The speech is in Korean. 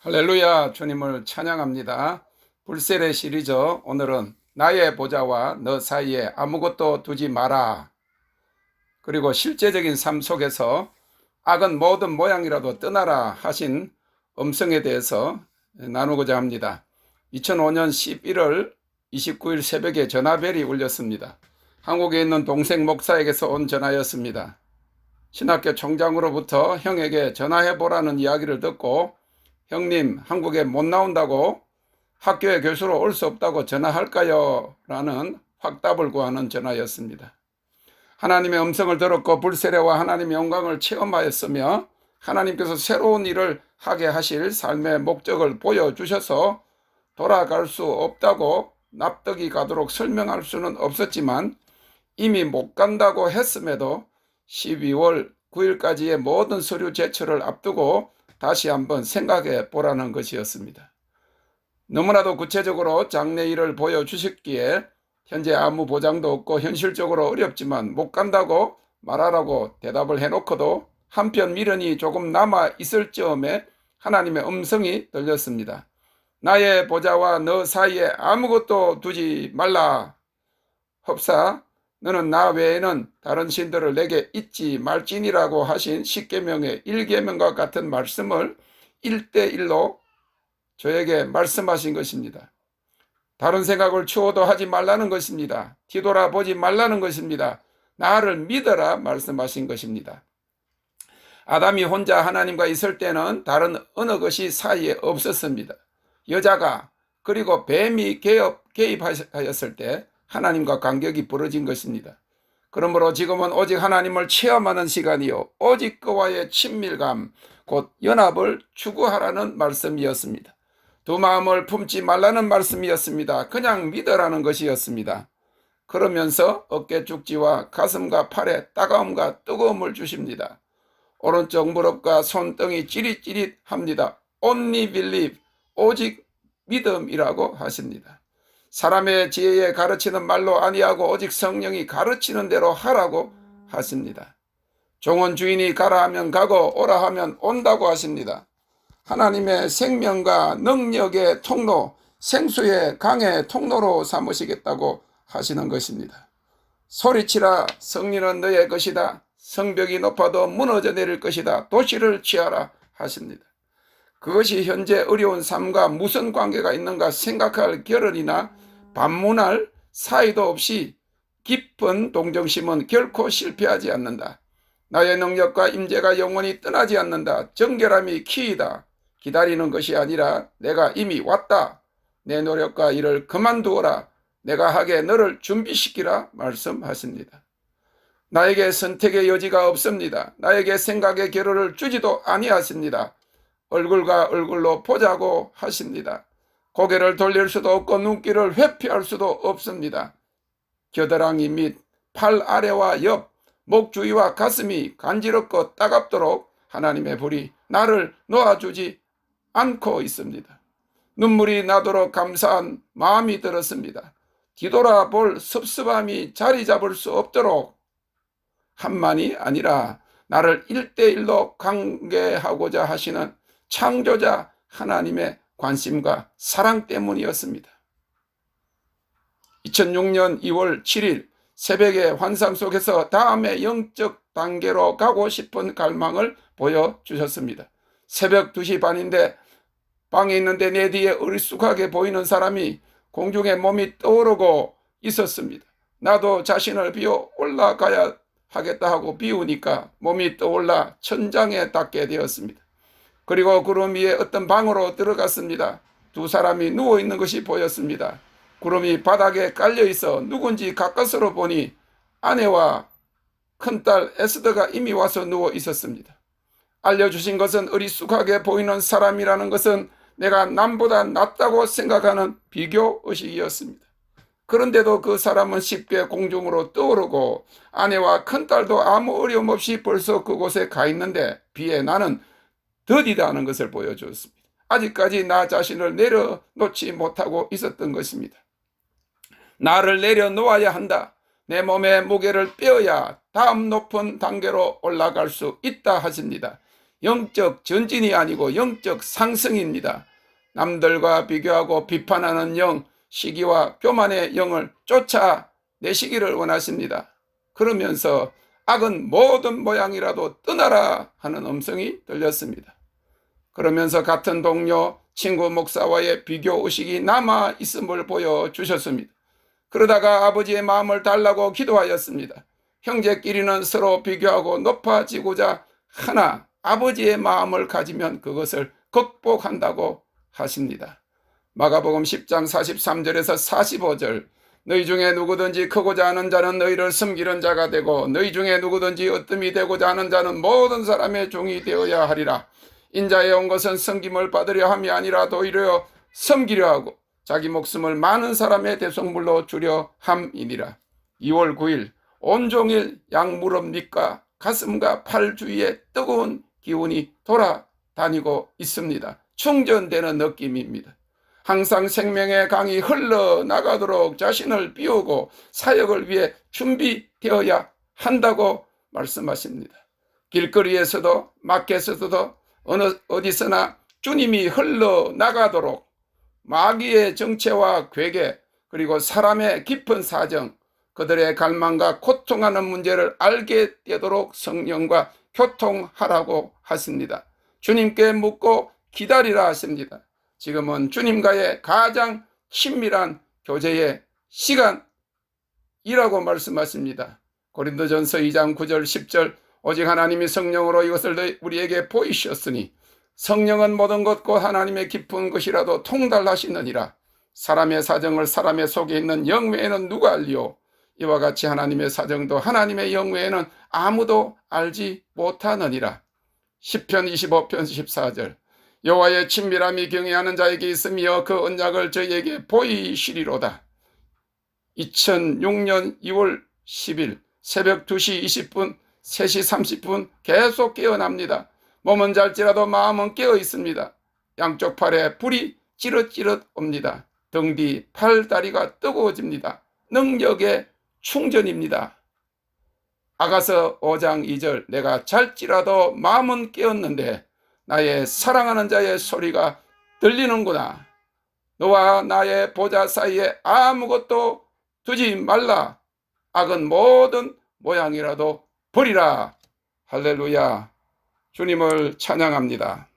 할렐루야, 주님을 찬양합니다. 불세례 시리즈, 오늘은 나의 보좌와 너 사이에 아무것도 두지 마라. 그리고 실제적인 삶 속에서 악은 모든 모양이라도 떠나라 하신 음성에 대해서 나누고자 합니다. 2005년 11월 29일 새벽에 전화벨이 울렸습니다. 한국에 있는 동생 목사에게서 온 전화였습니다. 신학교 총장으로부터 형에게 전화해보라는 이야기를 듣고 형님, 한국에 못 나온다고 학교에 교수로 올 수 없다고 전화할까요? 라는 확답을 구하는 전화였습니다. 하나님의 음성을 들었고 불세례와 하나님의 영광을 체험하였으며 하나님께서 새로운 일을 하게 하실 삶의 목적을 보여주셔서 돌아갈 수 없다고 납득이 가도록 설명할 수는 없었지만 이미 못 간다고 했음에도 12월 9일까지의 모든 서류 제출을 앞두고 다시 한번 생각해 보라는 것이었습니다. 너무나도 구체적으로 장래일을 보여주셨기에 현재 아무 보장도 없고 현실적으로 어렵지만 못 간다고 말하라고 대답을 해놓고도 한편 미련이 조금 남아 있을 즈음에 하나님의 음성이 들렸습니다. 나의 보좌와 너 사이에 아무것도 두지 말라. 흡사 너는 나 외에는 다른 신들을 내게 잊지 말지니라고 하신 십계명의 1계명과 같은 말씀을 1대1로 저에게 말씀하신 것입니다. 다른 생각을 추워도 하지 말라는 것입니다. 뒤돌아보지 말라는 것입니다. 나를 믿어라 말씀하신 것입니다. 아담이 혼자 하나님과 있을 때는 다른 어느 것이 사이에 없었습니다. 여자가 그리고 뱀이 개입하였을 때 하나님과 간격이 벌어진 것입니다. 그러므로 지금은 오직 하나님을 체험하는 시간이요 오직 그와의 친밀감 곧 연합을 추구하라는 말씀이었습니다. 두 마음을 품지 말라는 말씀이었습니다. 그냥 믿으라는 것이었습니다. 그러면서 어깨 축지와 가슴과 팔에 따가움과 뜨거움을 주십니다. 오른쪽 무릎과 손등이 찌릿찌릿합니다. Only believe, 오직 믿음이라고 하십니다. 사람의 지혜에 가르치는 말로 아니하고 오직 성령이 가르치는 대로 하라고 하십니다. 종은 주인이 가라 하면 가고 오라 하면 온다고 하십니다. 하나님의 생명과 능력의 통로, 생수의 강의 통로로 삼으시겠다고 하시는 것입니다. 소리치라, 성리는 너의 것이다. 성벽이 높아도 무너져 내릴 것이다. 도시를 취하라 하십니다. 그것이 현재 어려운 삶과 무슨 관계가 있는가 생각할 겨를이나 반문할 사이도 없이 깊은 동정심은 결코 실패하지 않는다. 나의 능력과 임재가 영원히 떠나지 않는다. 정결함이 키이다. 기다리는 것이 아니라 내가 이미 왔다. 내 노력과 일을 그만두어라. 내가 하게 너를 준비시키라 말씀하십니다. 나에게 선택의 여지가 없습니다. 나에게 생각의 겨를을 주지도 아니하십니다. 얼굴과 얼굴로 보자고 하십니다. 고개를 돌릴 수도 없고 눈길을 회피할 수도 없습니다. 겨드랑이 및 팔 아래와 옆, 목 주위와 가슴이 간지럽고 따갑도록 하나님의 불이 나를 놓아주지 않고 있습니다. 눈물이 나도록 감사한 마음이 들었습니다. 뒤돌아볼 섭섭함이 자리 잡을 수 없도록 한만이 아니라 나를 1대1로 관계하고자 하시는 창조자 하나님의 관심과 사랑 때문이었습니다. 2006년 2월 7일 새벽의 환상 속에서 다음의 영적 단계로 가고 싶은 갈망을 보여주셨습니다. 새벽 2시 반인데 방에 있는데 내 뒤에 어리숙하게 보이는 사람이 공중에 몸이 떠오르고 있었습니다. 나도 자신을 비워 올라가야 하겠다 하고 비우니까 몸이 떠올라 천장에 닿게 되었습니다. 그리고 구름 위에 어떤 방으로 들어갔습니다. 두 사람이 누워있는 것이 보였습니다. 구름이 바닥에 깔려있어 누군지 가까스로 보니 아내와 큰딸 에스더가 이미 와서 누워 있었습니다. 알려주신 것은 어리숙하게 보이는 사람이라는 것은 내가 남보다 낫다고 생각하는 비교의식이었습니다. 그런데도 그 사람은 쉽게 공중으로 떠오르고 아내와 큰딸도 아무 어려움 없이 벌써 그곳에 가 있는데 비에 나는 더디다는 것을 보여주었습니다. 아직까지 나 자신을 내려놓지 못하고 있었던 것입니다. 나를 내려놓아야 한다. 내 몸의 무게를 빼어야 다음 높은 단계로 올라갈 수 있다 하십니다. 영적 전진이 아니고 영적 상승입니다. 남들과 비교하고 비판하는 영, 시기와 교만의 영을 쫓아내시기를 원하십니다. 그러면서 악은 모든 모양이라도 떠나라 하는 음성이 들렸습니다. 그러면서 같은 동료, 친구 목사와의 비교 의식이 남아 있음을 보여주셨습니다. 그러다가 아버지의 마음을 달라고 기도하였습니다. 형제끼리는 서로 비교하고 높아지고자 하나 아버지의 마음을 가지면 그것을 극복한다고 하십니다. 마가복음 10장 43절에서 45절, 너희 중에 누구든지 크고자 하는 자는 너희를 섬기는 자가 되고 너희 중에 누구든지 으뜸이 되고자 하는 자는 모든 사람의 종이 되어야 하리라. 인자에 온 것은 섬김을 받으려 함이 아니라 도리어 섬기려 하고 자기 목숨을 많은 사람의 대속물로 주려 함이니라. 2월 9일 온종일 양무릎 밑과 가슴과 팔 주위에 뜨거운 기운이 돌아다니고 있습니다. 충전되는 느낌입니다. 항상 생명의 강이 흘러나가도록 자신을 비우고 사역을 위해 준비되어야 한다고 말씀하십니다. 길거리에서도 마켓에서도 어디서나 주님이 흘러나가도록 마귀의 정체와 괴계 그리고 사람의 깊은 사정, 그들의 갈망과 고통하는 문제를 알게 되도록 성령과 교통하라고 하십니다. 주님께 묻고 기다리라 하십니다. 지금은 주님과의 가장 친밀한 교제의 시간이라고 말씀하십니다. 고린도전서 2장 9절 10절, 오직 하나님이 성령으로 이것을 우리에게 보이셨으니 성령은 모든 것 곧 하나님의 깊은 것이라도 통달하시느니라. 사람의 사정을 사람의 속에 있는 영 외에는 누가 알리오? 이와 같이 하나님의 사정도 하나님의 영 외에는 아무도 알지 못하느니라. 시편 25편 14절, 여호와의 친밀함이 경외하는 자에게 있으며 그 언약을 저희에게 보이시리로다. 2006년 2월 10일 새벽 2시 20분 3시 30분 계속 깨어납니다. 몸은 잘지라도 마음은 깨어 있습니다. 양쪽 팔에 불이 찌릿찌릿 옵니다. 등 뒤 팔다리가 뜨거워집니다. 능력의 충전입니다. 아가서 5장 2절, 내가 잘지라도 마음은 깨었는데 나의 사랑하는 자의 소리가 들리는구나. 너와 나의 보좌 사이에 아무것도 두지 말라. 악은 모든 모양이라도 버리라. 할렐루야. 주님을 찬양합니다.